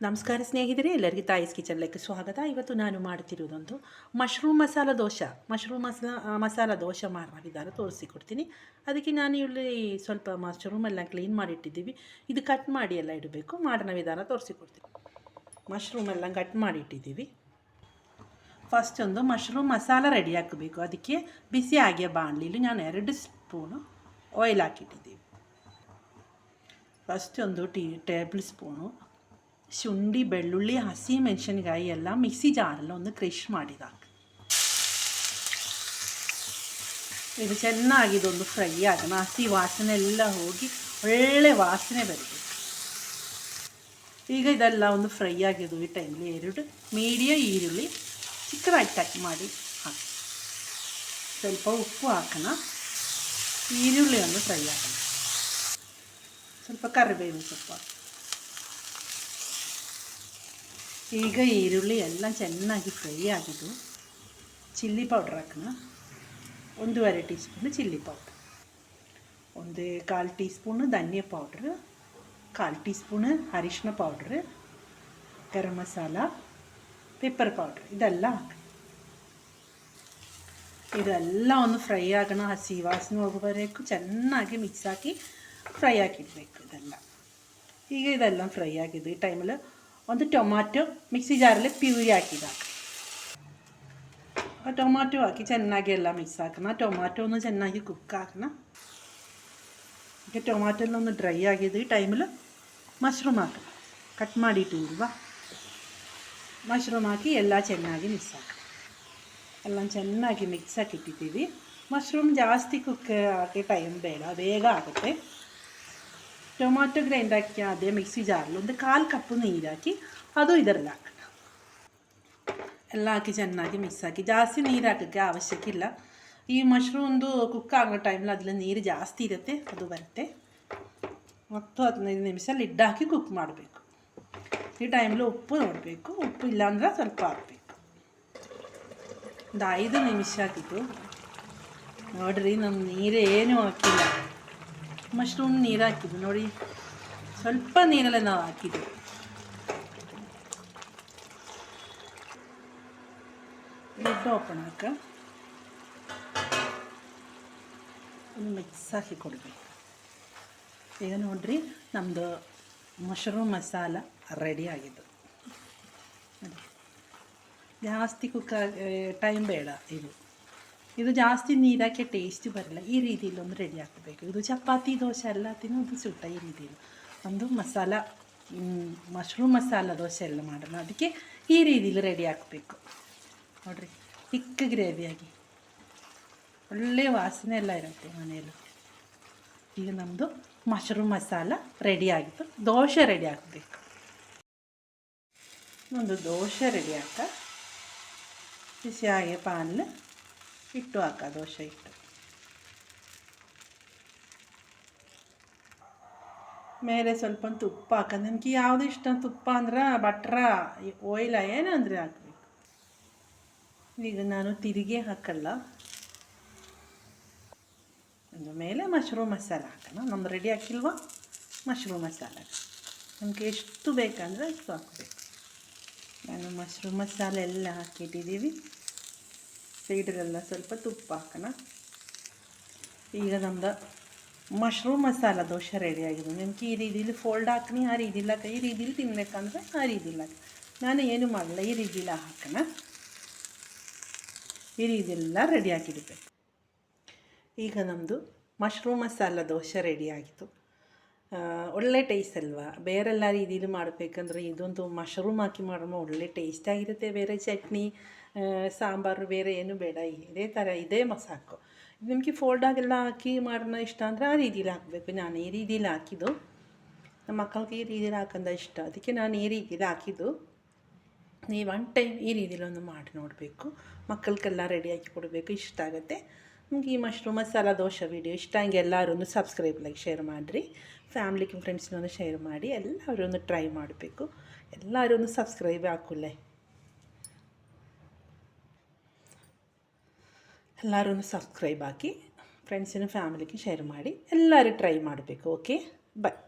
ನಮಸ್ಕಾರ ಸ್ನೇಹಿತರೆ, ಎಲ್ಲರಿಗೂ ತಾಯಿಸ್ ಕಿಚನ್ലേക്ക് ಸ್ವಾಗತ. ಇವತ್ತು ನಾನು ಮಾಡ್ತಿರೋದೊಂದು ಮಶ್ರೂಮ್ ಮಸಾಲ ದೋಸೆ ಮಾಡೋ ವಿಧಾನ ತೋರಿಸಿಕೊಡ್ತೀನಿ. ಅದಕ್ಕೆ ನಾನು ಇಲ್ಲಿ ಸ್ವಲ್ಪ ಮಶ್ರೂಮೆಲ್ಲ ಕ್ಲೀನ್ ಮಾಡಿಟ್ಟಿದ್ದೀವಿ. ಇದು ಕಟ್ ಮಾಡಿ ಎಲ್ಲ ಇಡಬೇಕು. ಮಾಡೋಣ ವಿಧಾನ ತೋರಿಸಿಕೊಡ್ತೀನಿ. ಮಶ್ರೂಮೆಲ್ಲ ಕಟ್ ಮಾಡಿಟ್ಟಿದ್ದೀವಿ. ಫಸ್ಟ್ ಒಂದು ಮಶ್ರೂಮ್ ಮಸಾಲ ರೆಡಿ ಹಾಕಬೇಕು. ಅದಕ್ಕೆ ಬಿಸಿ ಆಗಿಯ ಬಾಣಲಿಲಿ ನಾನು 2 ಸ್ಪೂನು ಆಯಿಲ್ ಹಾಕಿಟ್ಟಿದ್ದೀವಿ. ಫಸ್ಟ್ ಒಂದು ಟೇಬಲ್ ಸ್ಪೂನು ಶುಂಠಿ, ಬೆಳ್ಳುಳ್ಳಿ, ಹಸಿ ಮೆಣಸಿನಕಾಯಿ ಎಲ್ಲ ಮಿಕ್ಸಿ ಜಾರಲ್ಲ ಒಂದು ಕ್ರಷ್ ಮಾಡಿದಾಗ ಇದು ಚೆನ್ನಾಗಿದೊಂದು ಫ್ರೈ ಆಗೋಣ. ಹಸಿ ವಾಸನೆ ಎಲ್ಲ ಹೋಗಿ ಒಳ್ಳೆ ವಾಸನೆ ಬರಬೇಕು. ಈಗ ಇದೆಲ್ಲ ಒಂದು ಫ್ರೈ ಆಗಿದ್ದು. ಈ ಟೈಮಲ್ಲಿ 2 ಮೀಡಿಯಮ್ ಈರುಳ್ಳಿ ಚಿಕ್ಕದಾಗಿ ಕಟ್ ಮಾಡಿ ಹಾಕಿ, ಸ್ವಲ್ಪ ಉಪ್ಪು ಹಾಕೋಣ. ಈರುಳ್ಳಿ ಒಂದು ಫ್ರೈ ಹಾಕೋಣ. ಸ್ವಲ್ಪ ಕರಿಬೇವು ಸೊಪ್ಪು. ಈಗ ಈರುಳ್ಳಿ ಎಲ್ಲ ಚೆನ್ನಾಗಿ ಫ್ರೈ ಆಗಿದ್ದು ಚಿಲ್ಲಿ ಪೌಡ್ರ್ ಹಾಕೋಣ. 1.5 teaspoon chilli powder, 1/4 teaspoon ಧನಿಯಾ ಪೌಡ್ರ್, 1/4 ಟೀ ಸ್ಪೂನು ಅರಿಶಿನ powder, garam masala, pepper powder ಇದೆಲ್ಲ ಹಾಕಿ ಇದೆಲ್ಲ ಒಂದು ಫ್ರೈ ಆಗೋಣ. ಹಸಿ ವಾಸನೆ ಹೋಗಬರಬೇಕು. ಚೆನ್ನಾಗಿ ಮಿಕ್ಸ್ ಹಾಕಿ ಫ್ರೈ ಹಾಕಿಡಬೇಕು ಇದೆಲ್ಲ. ಈಗ ಇದೆಲ್ಲ ಫ್ರೈ ಆಗಿದ್ದು. ಈ ಟೈಮಲ್ಲಿ ಒಂದು ಟೊಮಾಟೊ ಮಿಕ್ಸಿ ಜಾರಲ್ಲಿ ಪ್ಯೂರಿ ಹಾಕಿದಾಗ ಆ ಟೊಮಾಟೊ ಹಾಕಿ ಚೆನ್ನಾಗಿ ಎಲ್ಲ ಮಿಕ್ಸ್ ಹಾಕೋಣ. ಟೊಮಾಟೊ ಒಂದು ಚೆನ್ನಾಗಿ ಕುಕ್ ಹಾಕೋಣ. ಈಗ ಟೊಮಾಟೊ ಎಲ್ಲ ಒಂದು ಡ್ರೈ ಆಗಿದ್ದು. ಈ ಟೈಮಲ್ಲಿ ಮಶ್ರೂಮ್ ಹಾಕೋಣ. ಕಟ್ ಮಾಡಿಟ್ಟಿಲ್ವಾ, ಮಶ್ರೂಮ್ ಹಾಕಿ ಎಲ್ಲ ಚೆನ್ನಾಗಿ ಮಿಕ್ಸ್ ಹಾಕೋಣ. ಎಲ್ಲ ಚೆನ್ನಾಗಿ ಮಿಕ್ಸ್ ಹಾಕಿಟ್ಟಿದ್ದೀವಿ. ಮಶ್ರೂಮ್ ಜಾಸ್ತಿ ಕುಕ್ ಹಾಕಿ ಟೈಮ್ ಬೇಡ, ಬೇಗ ಆಗುತ್ತೆ. ಟೊಮಾಟೊ ಗ್ರೈಂಡ್ ಹಾಕಿ ಅದೇ ಮಿಕ್ಸಿ ಜಾರಲ್ಲಿ ಒಂದು 1/4 ಕಪ್ಪು ನೀರು ಹಾಕಿ ಅದು ಇದರಲ್ಲಿ ಹಾಕೋಣ. ಎಲ್ಲ ಹಾಕಿ ಚೆನ್ನಾಗಿ ಮಿಕ್ಸ್ ಹಾಕಿ. ಜಾಸ್ತಿ ನೀರು ಹಾಕೋಕ್ಕೆ ಅವಶ್ಯಕ ಇಲ್ಲ. ಈ ಮಶ್ರೂಮ್ದು ಕುಕ್ ಆಗೋ ಟೈಮಲ್ಲಿ ಅದರಲ್ಲಿ ನೀರು ಜಾಸ್ತಿ ಇರುತ್ತೆ, ಅದು ಬರುತ್ತೆ. 10-15 ನಿಮಿಷ ಲಿಡ್ ಹಾಕಿ ಕುಕ್ ಮಾಡಬೇಕು. ಈ ಟೈಮಲ್ಲಿ ಉಪ್ಪು ನೋಡಬೇಕು. ಉಪ್ಪು ಇಲ್ಲಾಂದ್ರೆ ಸ್ವಲ್ಪ ಹಾಕಬೇಕು. ಒಂದು 5 ನಿಮಿಷ ಆಗಿದ್ದು ನೋಡಿರಿ. ನಮ್ಮ ನೀರು ಏನೂ ಹಾಕಿಲ್ಲ, ಮಶ್ರೂಮ್ ನೀರು ಹಾಕಿದ್ದು ನೋಡಿ. ಸ್ವಲ್ಪ ನೀರಲ್ಲೇ ನಾವು ಹಾಕಿದ್ದು. ಲಿಡ್ ಓಪನ್ ಹಾಕ ಒಂದು ಮಿಕ್ಸ್ ಹಾಕಿ ಕೊಡಬೇಕು. ಈಗ ನೋಡಿರಿ, ನಮ್ಮದು ಮಶ್ರೂಮ್ ಮಸಾಲ ರೆಡಿ ಆಗಿದ್ದು. ಜಾಸ್ತಿ ಟೈಮ್ ಬೇಡ. ಇದು ಜಾಸ್ತಿ ನೀರಾಕೆ ಟೇಸ್ಟ್ ಬರಲ್ಲ. ಈ ರೀತಿಯಲ್ಲಿ ಒಂದು ರೆಡಿ ಹಾಕಬೇಕು. ಇದು ಚಪಾತಿ ದೋಸೆ ಎಲ್ಲ ತಿನ್ನೋದು ಸುಟ್ಟ. ಈ ರೀತಿಯಲ್ಲಿ ಒಂದು ಮಶ್ರೂಮ್ ಮಸಾಲ ದೋಸೆ ಎಲ್ಲ ಮಾಡೋಣ. ಅದಕ್ಕೆ ಈ ರೀತಿಯಲ್ಲಿ ರೆಡಿ ಹಾಕಬೇಕು. ನೋಡಿರಿ, ಚಿಕ್ಕ ಗ್ರೇವಿಯಾಗಿ ಒಳ್ಳೆಯ ವಾಸನೆ ಎಲ್ಲ ಇರುತ್ತೆ ಮನೆಯಲ್ಲಿ. ಈಗ ನಮ್ಮದು ಮಶ್ರೂಮ್ ಮಸಾಲ ರೆಡಿ ಆಗಿತ್ತು. ದೋಸೆ ರೆಡಿ ಹಾಕಬೇಕು. ಒಂದು ದೋಸೆ ರೆಡಿ ಹಾಕ. ಬಿಸಿಯಾಗಿ ಪಾನಲ್ಲಿ ಹಿಟ್ಟು ಹಾಕ. ದೋಸೆ ಹಿಟ್ಟು ಮೇಲೆ ಸ್ವಲ್ಪ ತುಪ್ಪ ಹಾಕ. ನಿಮ್ಗೆ ಯಾವುದು ಇಷ್ಟ, ತುಪ್ಪ ಅಂದ್ರೆ ಬಟ್ರ ಆಯಿಲ ಏನಂದರೆ ಹಾಕಬೇಕು. ಈಗ ನಾನು ತಿರುಗಿ ಹಾಕಲ್ಲ. ಒಂದು ಮೇಲೆ ಮಶ್ರೂಮ್ ಮಸಾಲ ಹಾಕೋಣ. ನಮ್ದು ರೆಡಿ ಹಾಕಿಲ್ವ ಮಶ್ರೂಮ್ ಮಸಾಲ. ನಮಗೆ ಎಷ್ಟು ಬೇಕಂದರೆ ಅಷ್ಟು ಹಾಕಬೇಕು. ನಾನು ಮಶ್ರೂಮ್ ಮಸಾಲ ಎಲ್ಲ ಹಾಕಿಟ್ಟಿದ್ದೀವಿ. ಸೈಡಲ್ಲೆಲ್ಲ ಸ್ವಲ್ಪ ತುಪ್ಪ ಹಾಕೋಣ. ಈಗ ನಮ್ದು ಮಶ್ರೂಮ್ ಮಸಾಲ ದೋಸೆ ರೆಡಿ ಆಗಿದೆ. ನಿಮ್ಗೆ ಈ ರೀತಿಲಿ ಫೋಲ್ಡ್ ಹಾಕಿ ಆ ರೀತಿಲ್ಲ, ಈ ರೀತಿಲಿ ತಿನ್ನಬೇಕಂದ್ರೆ ಆ ರೀತಿಲ್ಲ. ನಾನು ಏನು ಮಾಡಲ್ಲ, ಈ ರೀತಿಲ್ಲ ಹಾಕೋಣ. ಈ ರೀತಿಯೆಲ್ಲ ರೆಡಿ ಹಾಕಿಡಬೇಕು. ಈಗ ನಮ್ಮದು ಮಶ್ರೂಮ್ ಮಸಾಲ ದೋಸೆ ರೆಡಿ ಆಗಿತ್ತು. ಒಳ್ಳೆ ಟೇಸ್ಟ್ ಅಲ್ವಾ. ಬೇರೆಲ್ಲ ರೀತಿಲಿ ಮಾಡಬೇಕಂದ್ರೆ ಇದೊಂದು ಮಶ್ರೂಮ್ ಹಾಕಿ ಮಾಡೋಣ, ಒಳ್ಳೆ ಟೇಸ್ಟಾಗಿರುತ್ತೆ. ಬೇರೆ ಚಟ್ನಿ ಸಾಂಬಾರು ಬೇರೆ ಏನು ಬೇಡ. ಇದೇ ಥರ ಇದೇ ಸಾಕು. ನಿಮಗೆ ಫೋಲ್ಡಾಗೆಲ್ಲ ಹಾಕಿ ಮಾಡೋಣ ಇಷ್ಟ ಅಂದರೆ ಆ ರೀತಿಲಿ ಹಾಕಬೇಕು. ನಾನು ಈ ರೀತಿಲಿ ಹಾಕಿದ್ದು. ನಮ್ಮ ಮಕ್ಕಳಿಗೆ ಈ ರೀತಿಲಿ ಹಾಕಂದ ಇಷ್ಟ, ಅದಕ್ಕೆ ನಾನು ಈ ರೀತಿಲಿ ಹಾಕಿದ್ದು. ನೀವು 1 ಟೈಮ್ ಈ ರೀತಿಲಿ ಒಂದು ಮಾಡಿ ನೋಡಬೇಕು. ಮಕ್ಕಳಿಗೆಲ್ಲ ರೆಡಿ ಹಾಕಿ ಕೊಡಬೇಕು, ಇಷ್ಟ ಆಗುತ್ತೆ. ನಿಮ್ಗೆ ಈ ಮಶ್ರೂಮ್ ಮಸಾಲ ದೋಸೆ ವೀಡಿಯೋ ಇಷ್ಟ ಹಂಗೆ ಎಲ್ಲರೂ ಸಬ್ಸ್ಕ್ರೈಬ್ ಲೈಕ್ ಶೇರ್ ಮಾಡಿರಿ. ಫ್ಯಾಮ್ಲಿಗೆ ಫ್ರೆಂಡ್ಸ್ನೂ ಶೇರ್ ಮಾಡಿ. ಎಲ್ಲರೂ ಟ್ರೈ ಮಾಡಬೇಕು. ಎಲ್ಲರೂ ಸಬ್ಸ್ಕ್ರೈಬ್ ಹಾಕುಲ್ಲೆ. ಎಲ್ಲರೂ ಸಬ್ಸ್ಕ್ರೈಬ್ ಹಾಕಿ ಫ್ರೆಂಡ್ಸಿನ ಫ್ಯಾಮಿಲಿಗೆ ಶೇರ್ ಮಾಡಿ. ಎಲ್ಲರೂ ಟ್ರೈ ಮಾಡಬೇಕು. ಓಕೆ, ಬಾಯ್.